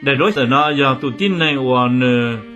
để đối tượng nó giờ tụ tin này và nè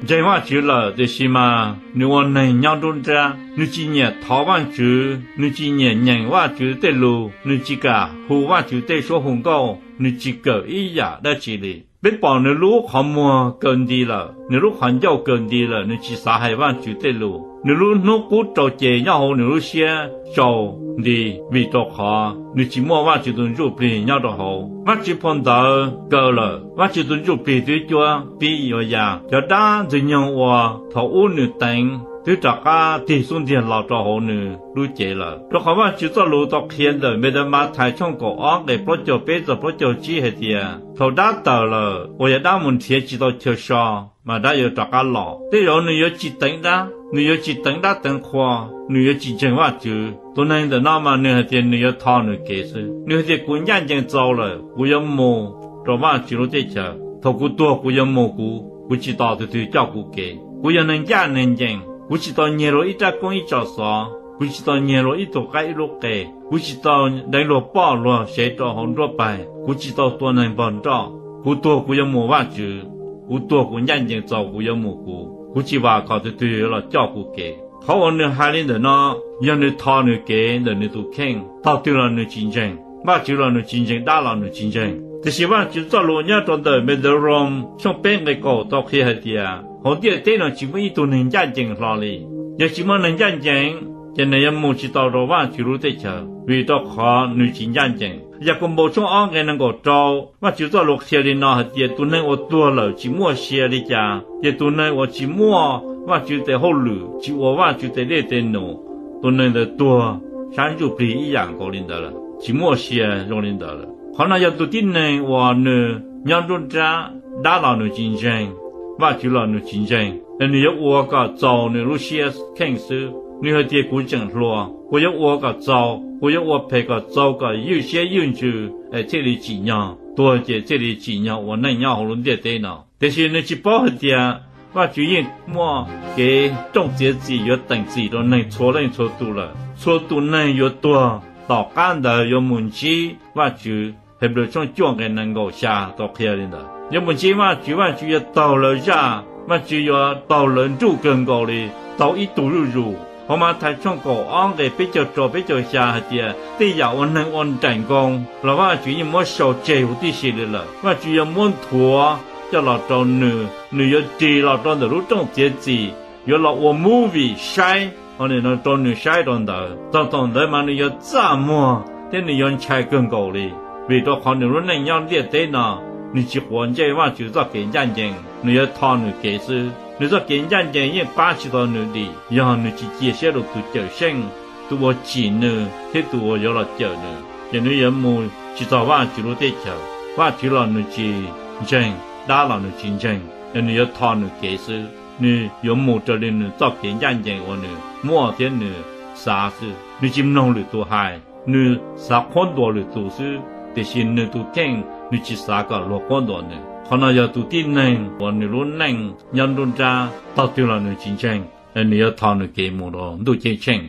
giải hóa chữ là để xem mà nếu này nhau đôn ra nếu chỉ nhẹ tháo văn chữ nếu chỉ nhẹ nhàng hóa chữ tê lù nếu chỉ cả hù hóa chữ tê số hùng cao nếu chỉ cỡ ý giả đã chỉ lý biết bảo nếu lúc họ mua cần đi là nếu lúc hoàn giao cần đi là nếu chỉ xả hai văn chữ tê lù nếu lúc nó cút trò chế nhau nếu lúc xe trâu đi vì trò khó nếu chỉ mua văn chữ tuần rụp đi nhau trò hậu văn chữ phong tờ cờ là văn chữ tuần rụp đi tuy chúa bị ở nhà cho đã dừng nhau và thầu u nữ đánh tôi trả cả thì xuống tiền lão trò hậu nữ lưu chế là cho họ văn chữ cho lưu tộc hiện đời bây giờ mà thái trong cổ óc để pro cho bé cho pro cho chi hết tiệt thầu đã tờ là tôi đã muốn thiệt chỉ tao chờ sao mà đã有找个老，对了，你有几等的，你有几等的等花，你有几真话就，都能的那么你还得你要讨你给是，你还得滚眼睛走了，不要摸，这话就落在这，头骨多不要摸骨，不知道的对照顾给，不要能家能人，不知道年了一只公一只少，不知道年了一头该一路给，不知道来了包了谁着红着白，不知道多能帮着，不多不要摸话就。我多过眼睛照顾要蘑菇，估计话靠着对了照顾给。好我呢海里人呢，让你讨你给，人你都看，到对了你竞争，把就了你竞争，打了你竞争。这些话就做路人做的没得容，像别个搞到去还的啊，好点对了基本一都能眼睛上里，要基本能眼睛，现在要摸起到了话就路在这，为到好你竞眼睛。要跟某种安个能够招，我就做落些的那些都能我多了，寂寞些的家，也都能我寂寞，我就在后路，就我就在那点弄，都能的多，像就不一样搞领导了，寂寞些搞领导了。可能要都定呢，我呢，让人家打扰你竞争，我就让你竞争，你要我个招呢，路些看书。你和爹姑讲说，我要我个招，我要我陪个招个有些用处，这里几年，多些这里几年，我能要好弄点对呢。但是你去包的，我就因我给种节子越等子都能错人错多了，错多能越多，到干的有门气，我就还不像讲个能够下到漂亮的，有门气我就要到了下，我就要到人住更高的，到一度入。我们台上搞安个比较做比较下的，对呀，我能按成功，老话就要莫少借有的些的了，我就要莫拖，叫老早你要接老早的路中节子，要老我 movie 晒，我哋那当你晒当的，当的嘛你要怎么，但你要才更高的，为咗可能路能要列对呢，你去换这话就做给眼睛，你要讨你给是。你说给人家也把起到你的，然后你去接下来都叫声，都我钱呢，这都我要了叫呢，现在人们去找话就路在叫，话就了你去争，打了你竞争，人你要讨你给是，你有冇这里你找给人家我呢，莫天你啥事，你去弄你都害，你啥看多你都是，但是你都听，你去啥个落看多呢？可能要读点能，或你路能，人路家到对了你竞争，你要讨你给么咯，都竞争。